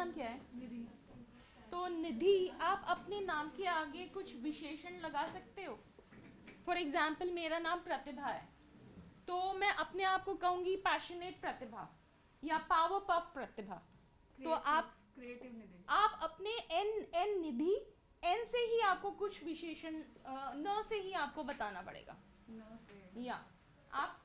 नाम क्या है? निधि। तो निधि, आप अपने नाम के आगे कुछ विशेषण लगा सकते हो। फॉर एग्जाम्पल मेरा नाम प्रतिभा है, तो मैं अपने आप को कहूँगी पैशनेट प्रतिभा या पावर पफ प्रतिभा। तो आप क्रिएटिव निधि। आप अपने एन निधि, एन से ही आपको कुछ विशेषण, न से ही आपको बताना पड़ेगा। न से या आप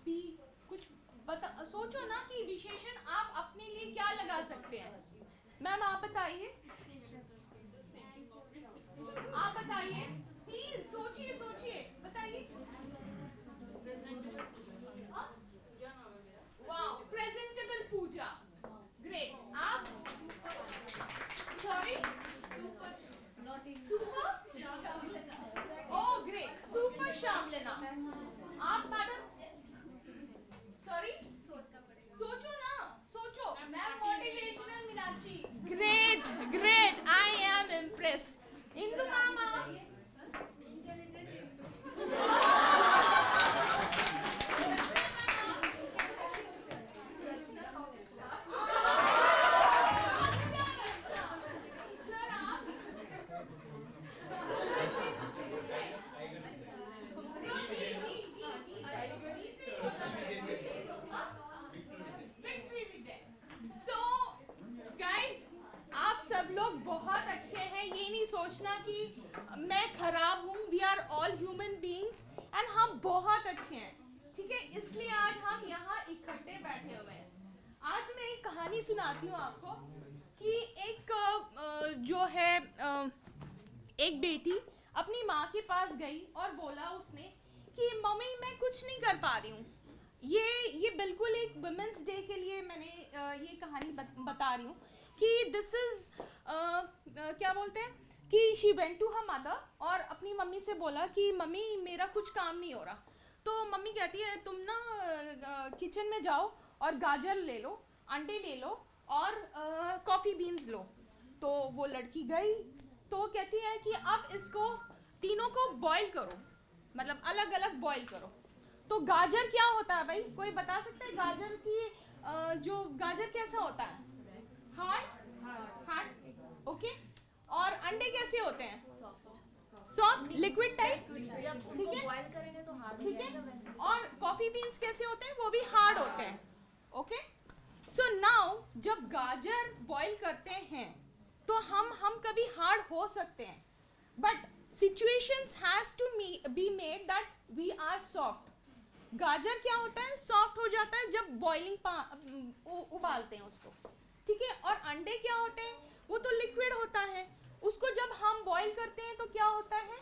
पी कुछ बता, सोचो ना कि विशेषण आप अपने लिए क्या लगा सकते हैं। मैम आप बताइए, आप बताइए प्लीज, सोचिए सोचिए, बताइए। Wow, presentable Puja, great. आप sorry, super, oh great, super Shamlina. आप मैडम, सॉरी, सोचो ना, सोचो। Ma'am motivational Meenakshi, great great, I am impressed. Indu ma'am आप सर, आप विक्ट्री विजय। सो गाइस, आप सब लोग बहुत अच्छे हैं। ये नहीं सोचना कि मैं खराब हूँ। We are all human beings and हम बहुत अच्छे हैं, ठीक है। इसलिए आज हम यहाँ इकट्ठे बैठे हुए हैं। आज मैं एक कहानी सुनाती हूँ आपको कि एक जो है एक बेटी अपनी माँ के पास गई और बोला उसने कि मम्मी मैं कुछ नहीं कर पा रही हूँ। ये बिल्कुल एक वुमेंस डे के लिए मैंने ये कहानी बता रही हूँ कि दिस इज क्या बोलते हैं कि she went to her mother और अपनी मम्मी से बोला कि मम्मी मेरा कुछ काम नहीं हो रहा। तो मम्मी कहती है तुम ना किचन में जाओ और गाजर ले लो, अंडे ले लो और कॉफ़ी बीन्स लो। तो वो लड़की गई, तो कहती है कि अब इसको तीनों को बॉईल करो, मतलब अलग अलग बॉईल करो। तो गाजर क्या होता है भाई, कोई बता सकता है गाजर की जो गाजर कैसा होता है? Hard, hard, okay. और अंडे कैसे होते हैं? सॉफ्ट, लिक्विड टाइप, ठीक है, बॉईल करेंगे तो हार्ड हो ठीक है। जाएगा वैसे। और कॉफी बीन्स कैसे होते हैं? वो भी हार्ड होते हैं, ओके। सो नाउ जब गाजर बॉईल करते हैं तो हम कभी हार्ड हो सकते हैं, but situations has to be made that we are soft. गाजर क्या होता है? सॉफ्ट हो जाता है जब बॉइलिंग उबालते हैं उसको, ठीक है। और अंडे क्या होते हैं? वो तो लिक्विड होता है, उसको जब हम बॉईल करते हैं तो क्या होता है?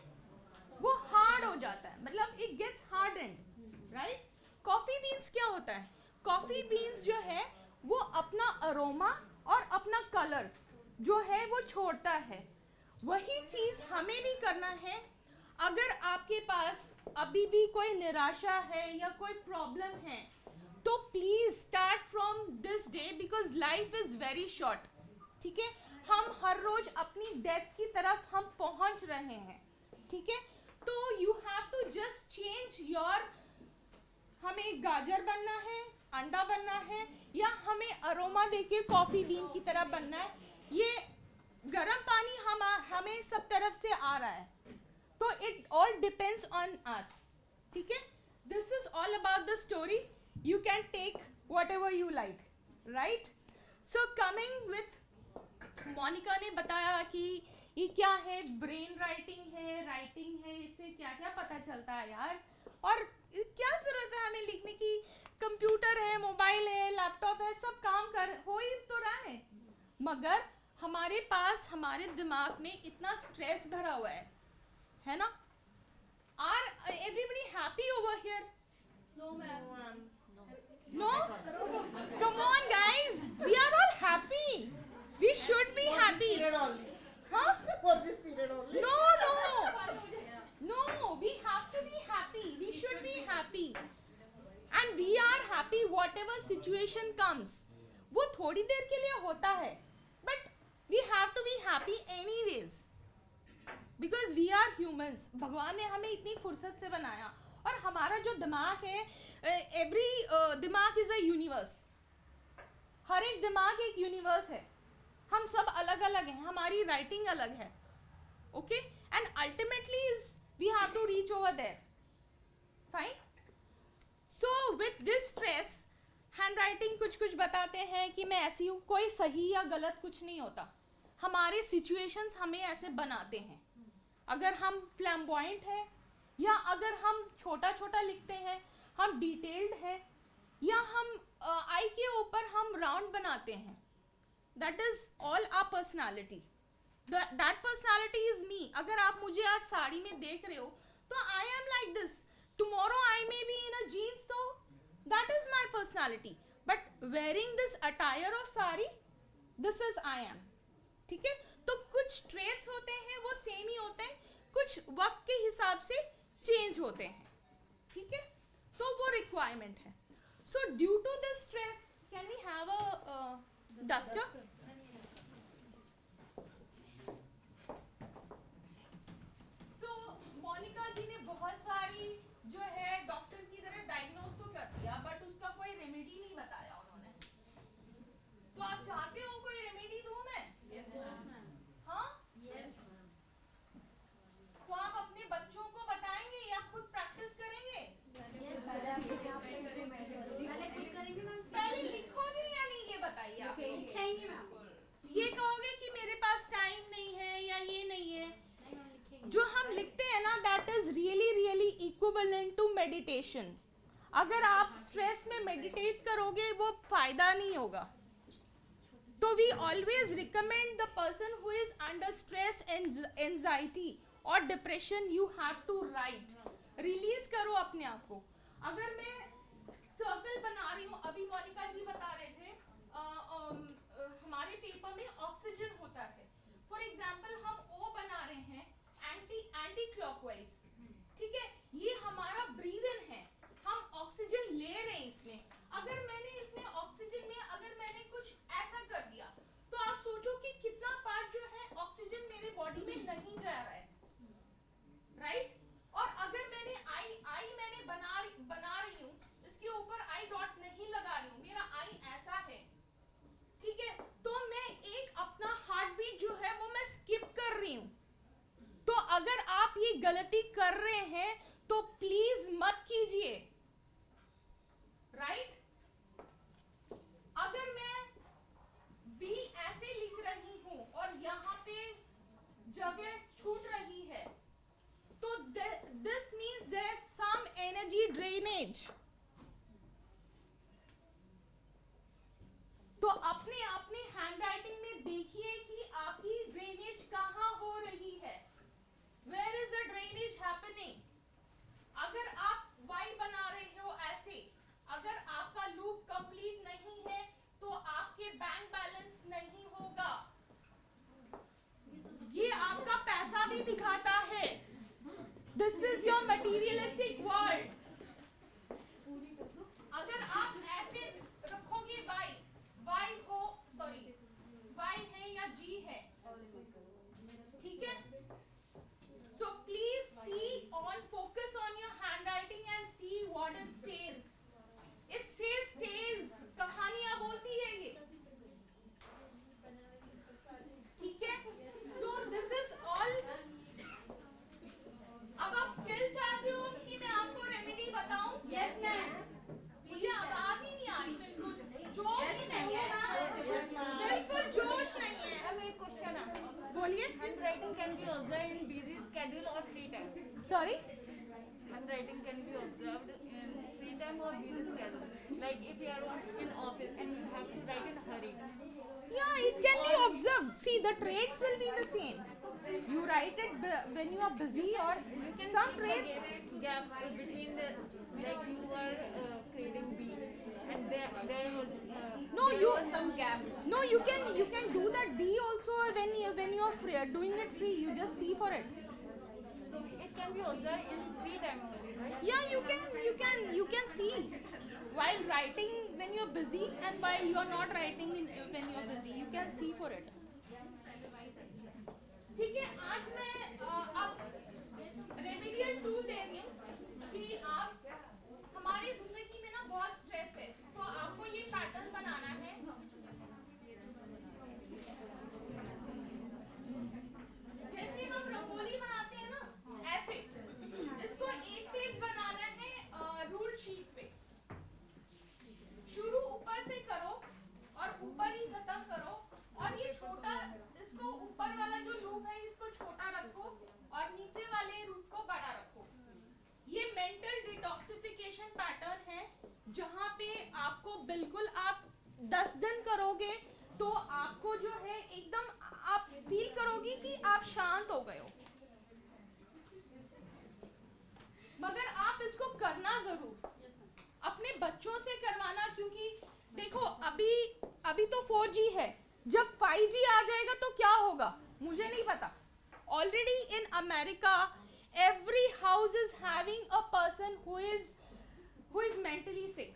वो हार्ड हो जाता है, मतलब it gets hardened, right. Coffee beans क्या होता है? कॉफी बीन्स जो है वो अपना अरोमा और अपना कलर जो है वो छोड़ता है। वही चीज हमें भी करना है। अगर आपके पास अभी भी कोई निराशा है या कोई प्रॉब्लम है तो please start from this day, because life is very short, ठीक है। हम हर रोज अपनी डेथ की तरफ हम पहुंच रहे हैं, ठीक है। तो you have to just change your, हमें गाजर बनना है, अंडा बनना है, या हमें अरोमा देके कॉफी बीन की तरह बनना है। ये गर्म पानी हमें सब तरफ से आ रहा है, तो it all depends on us, ठीक है। This is all about the story, you can take whatever you like, right. So coming with, Monika ने बताया कि ये क्या है, ब्रेन राइटिंग है, इससे क्या क्या पता चलता है यार। और क्या जरूरत है हमें लिखने की? कंप्यूटर है, मोबाइल है, लैपटॉप है, सब काम कर हो ही तो रहा है, मगर हमारे पास, हमारे दिमाग में इतना स्ट्रेस भरा हुआ है ना। Are everybody happy over here? No ma'am. No? Come on guys, we are all happy. We should be happy. Huh? For this period only. No, we have to be happy. We should be happy. And we are happy whatever situation comes. वो थोड़ी देर के लिए होता है, but we have to be happy anyways. Because we are humans. भगवान ने हमें इतनी फुर्सत से बनाया, और हमारा जो दिमाग है, एवरी दिमाग इज अ यूनिवर्स, हर एक दिमाग एक यूनिवर्स है, हम सब अलग अलग हैं, हमारी राइटिंग अलग है, okay, and ultimately is we have to reach over there, fine. So with this stress hand writing कुछ कुछ बताते हैं कि मैं ऐसी हूँ. कोई सही या गलत कुछ नहीं होता, हमारे सिचुएशंस हमें ऐसे बनाते हैं. अगर हम फ्लैम्बॉयंट हैं या अगर हम छोटा छोटा लिखते हैं, हम डिटेल्ड हैं, या हम आई के ऊपर हम राउंड बनाते हैं, that is all our personality. That personality is me. अगर आप मुझे आज साड़ी में देख रहे हो तो I am like this. Tomorrow I may be in a jeans, तो that is my personality. But wearing this attire of sari, this is I am. ठीक है, तो कुछ ट्रेट्स होते हैं वो सेम ही होते हैं, कुछ वक्त के हिसाब से चेंज होते हैं. ठीक है, तो वो रिक्वायरमेंट है. So due to this stress, can we have a duster? So Monika ji ने बहुत सारी जो है डॉक्टर की तरह डायग्नोज तो कर दिया, बट उसका कोई रेमेडी नहीं बताया उन्होंने. तो आप चाहते हो कोई रेमेडी दूं मैं? हाँ, तो आप अपने बच्चों को बताएंगे या खुद प्रैक्टिस करेंगे? पहले लिखोगे या नहीं, ये बताइए आप. ये कहोगे कि मेरे पास टाइम नहीं है या ये नहीं है. जो हम लिखते हैं ना, that is really really equivalent to meditation. अगर आप स्ट्रेस में मेडिटेट करोगे वो फायदा नहीं होगा. तो we always recommend the person who is under stress, anxiety और depression, you have to right. Release करो अपने आप को. अगर मैं सर्कल बना रही हूँ, अभी मोनिका जी बता रहे थे हमारे पेपर में ऑक्सीजन होता है. फॉर एग्जाम्पल हम ओ बना रहे हैं एंटी क्लॉकवाइज. ठीक है, ये हमारा ब्रीद इन है, हम ऑक्सीजन ले रहे हैं इसमें. अगर मैंने इसमें ऑक्सीजन में अगर मैंने कुछ ऐसा कर दिया, तो आप सोचो कि कितना पार्ट जो है ऑक्सीजन मेरे बॉडी में नहीं जा रहा है, राइट? और अगर मैंने आई मैंने बना रही हूँ, इसके ऊपर आई डॉट नहीं लगा रही हूँ, मेरा आई ऐसा है. ठीक है, तो मैं एक अपना हार्ट बीट जो है वो मैं स्किप कर रही हूँ. तो अगर आप ये गलती कर रहे हैं तो प्लीज मत कीजिए, राइट? अगर मैं बी ऐसे लिख रही हूं और यहाँ पे जगह छूट रही है, तो this means there is some energy drainage. तो अपने अपने हैंडराइटिंग में देखिए कि आपकी ड्रेनेज कहाँ हो रही है. Where is the drainage happening? अगर आप वाई बना रहे हो ऐसे, अगर आपका लूप कंप्लीट नहीं है तो आपके बैंक बैलेंस नहीं होगा. ये आपका पैसा भी दिखाता है. This is your materialistic world. अगर आप ऐसे रखोगे वाई हो, सॉरी वाई है या जी है, ठीक है? So please focus on your handwriting and see what it says. It says tales, कहानियां बोलती है ये, ठीक है? तो this is all. अब आप स्टिल चाहते हो कि मैं आपको रेमेडी बताऊं? Yes ma'am. मुझे आवाज ही नहीं आ रही, बिल्कुल जोश ही नहीं है, बिल्कुल जोश नहीं है. मैम एक क्वेश्चन है, बोलिए. handwriting can be observed in busy schedule or free time. Sorry? Handwriting can be observed in free time or busy schedule. Like if you are in office and you have to write in a hurry. Yeah, it can be observed. See, the traits will be the same. You write it when you are busy, or You can some see the traits. gap between the, like you were creating B and there was No, there you- was some gap. No, you can do that D also when you are free, doing it free. You just see for it. So it can be observed in free time only, right? Yeah, you can see while writing when you are busy and while you are not writing when you are busy. You can see for it. ठीक है, आज मैं अब remedial 2 दे रही हूँ कि आप हमारी जिंदगी में ना बहुत स्ट्रेस है, तो आपको ये पैटर्न बनाना है पे आपको बिल्कुल आप 10 दिन करोगे तो आपको जो है एकदम आप फील करोगे कि आप शांत हो गए हो, मगर आप इसको करना जरूर, अपने बच्चों से करवाना, क्योंकि देखो अभी तो 4G है, जब 5G आ जाएगा तो क्या होगा मुझे नहीं पता. Already in America every house is having a person who is mentally sick,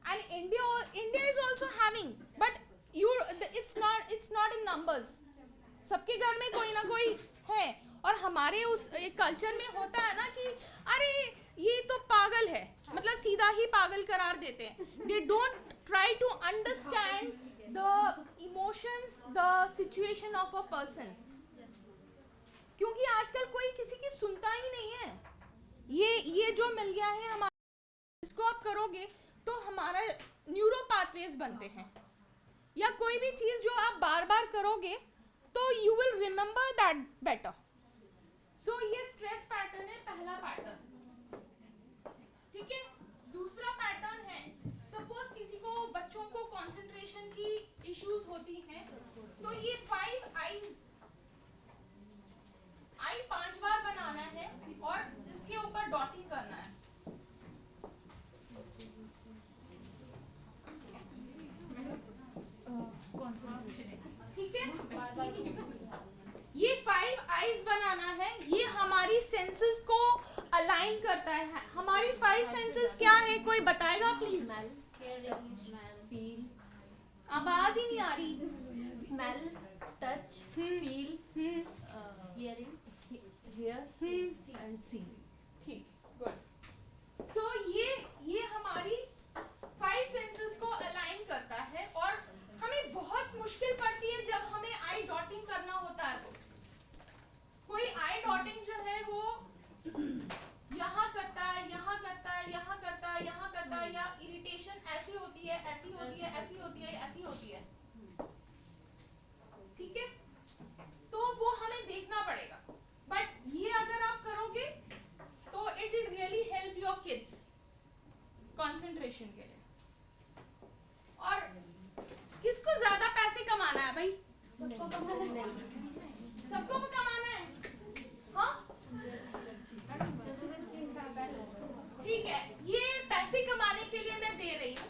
and India is also having, but it's not in numbers. सबके घर में कोई ना कोई है, और हमारे उस कल्चर में होता है ना कि अरे ये तो पागल है, मतलब सीधा ही पागल करार देते हैं. They don't try to understand the emotions, the situation of a person. क्योंकि आजकल कोई किसी की सुनता ही नहीं है. ये जो मिल गया है हमारा, इसको आप करोगे तो हमारा न्यूरो पाथवेज बनते हैं, या कोई भी चीज जो आप बार बार करोगे तो you will remember that better. So ये स्ट्रेस पैटर्न है, पहला पैटर्न. ठीक है. दूसरा पैटर्न है, सपोज किसी को, बच्चों को कंसंट्रेशन की इश्यूज होती हैं, तो ये 5 आईज, आई 5 बार बनाना है और इसके ऊपर डॉटिंग करना है. ठीक है. ये 5 आईज बनाना है, ये हमारी सेंसेस को अलाइन करता है. हमारी 5 सेंसेस क्या है, कोई बताएगा प्लीज? फील, आवाज ही नहीं आ रही. Smell, touch, feel, hearing, hear and see. ठीक, गुड. सो ये हमारी 5 सेंसेस को अलाइन करता है, और हमें बहुत मुश्किल पड़ती है जब हमें आई डॉटिंग करना होता है. तो कोई आई डॉटिंग जो है वो यहाँ करता है, यहाँ करता है, यहाँ करता है, यहाँ करता है, या इरिटेशन ऐसी होती है, ऐसी होती है, ऐसी होती है, ऐसी होती है. ठीक है. तो वो हमें देखना पड़ेगा. बट ये अगर आप करोगे तो it will really help your kids concentration के लिए. और किसको ज्यादा पैसे कमाना है भाई? सबको कमाना है. हाँ, ठीक है. ये पैसे कमाने के लिए मैं दे रही हूँ.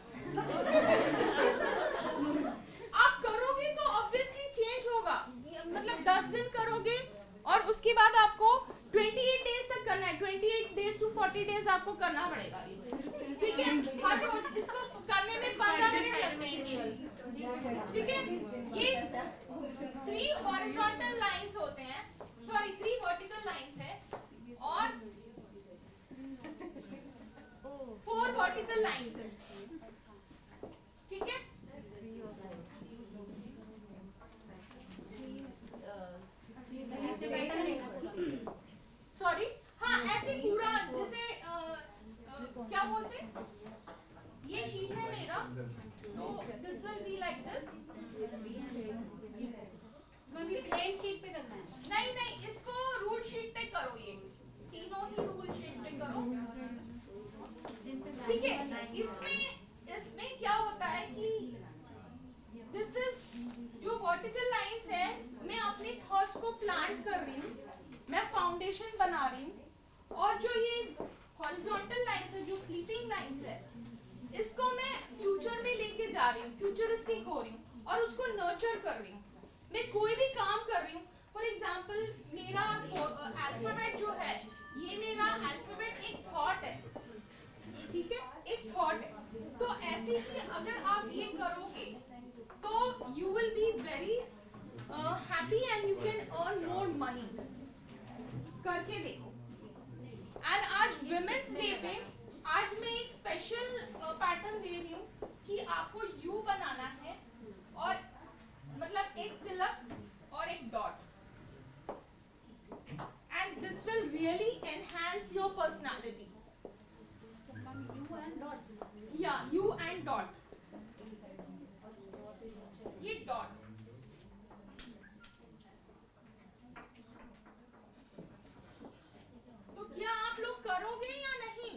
आप करोगे तो ऑब्वियसली चेंज होगा. मतलब 10 दिन करोगे और उसके बाद आपको 28 डेज तक करना है. 28 डेज टू 40 डेज आपको करना पड़ेगा. ठीक है. हर रोज इसको करने में 15 मिनट लगते हैं केवल. ठीक है. ये 3 हॉरिजॉन्टल लाइंस होते हैं, सॉरी 3 वर्टिकल लाइंस है, और 4 वर्टिकल लाइंस है. ठीक है. सॉरी, हाँ, ऐसे पूरा जैसे क्या बोलते हैं, ये शीट है मेरा, तो this will be like this. Plain sheet पे करना है. नहीं, इसको रूल शीट पे करो. ये तीनों ही रूल शीट पे करो. ठीक है. इसमें क्या होता है कि दिस इज जो वर्टिकल लाइंस है, मैं अपने थॉट्स को प्लांट कर रही हूँ, मैं फाउंडेशन बना रही हूँ. और जो ये हॉरिजॉन्टल लाइंस है, जो स्लीपिंग लाइंस है, इसको मैं फ्यूचर में लेके जा रही हूँ, फ्यूचरिस्टिक हो रही हूँ और उसको नर्चर कर रही हूँ. मैं कोई भी काम कर रही हूँ. फॉर एग्जाम्पल मेरा अल्फाबेट जो है, ये मेरा अल्फाबेट एक थॉट है. ठीक है, एक थॉट है. तो ऐसे ही अगर आप ये करोगे तो you will be very happy and you can earn more money. करके देखो. एंड आज विमेंस डे पे आज मैं एक स्पेशल पैटर्न दे रही हूँ कि आपको यू बनाना है, और मतलब एक तिलक और एक dot. And this will really enhance your personality. You and dot. या यू एंड डॉट. ये डॉट. तो क्या आप लोग करोगे या नहीं,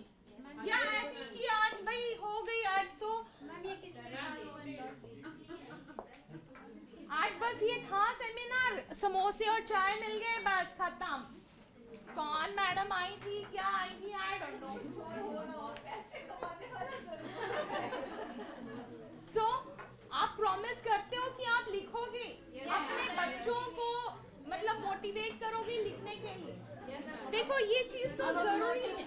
या ऐसे कि आज भाई हो गई, आज तो समोसे और चाय मिल गए, बस खत्म। कौन मैडम आई थी, क्या आई थी, आई डोंट नो। सो आप प्रॉमिस करते हो कि आप लिखोगे, अपने बच्चों को मतलब मोटिवेट करोगे लिखने के लिए। देखो ये चीज तो जरूरी है,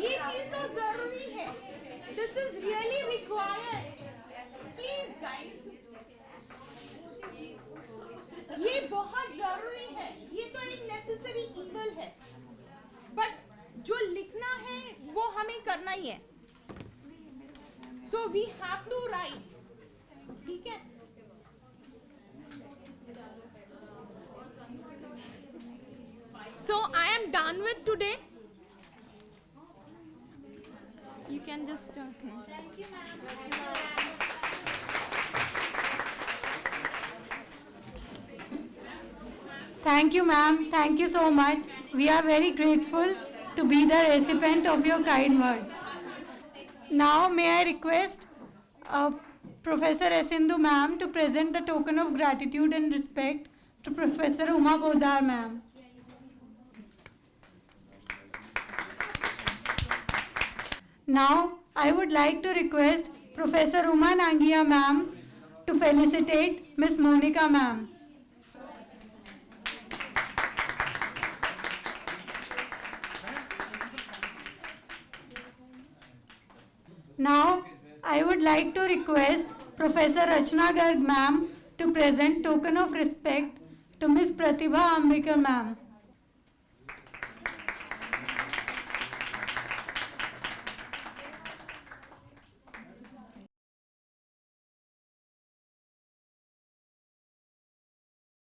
ये चीज तो जरूरी है। This is really required, please guys, ये बहुत जरूरी है। ये तो एक नेसेसरी इवल है, बट जो लिखना है वो हमें करना ही है। So we have to write, ठीक है। So I am done with today. You can just Thank you, ma'am. Thank you, ma'am. Thank you so much. We are very grateful to be the recipient of your kind words. Now, may I request Professor Esindu ma'am to present the token of gratitude and respect to Professor Uma Poddar ma'am. Now, I would like to request Professor Uma Nangia ma'am to felicitate Miss Monica ma'am. Now, I would like to request Professor Rachna Garg ma'am to present token of respect to Miss Pratibha Ambekar ma'am.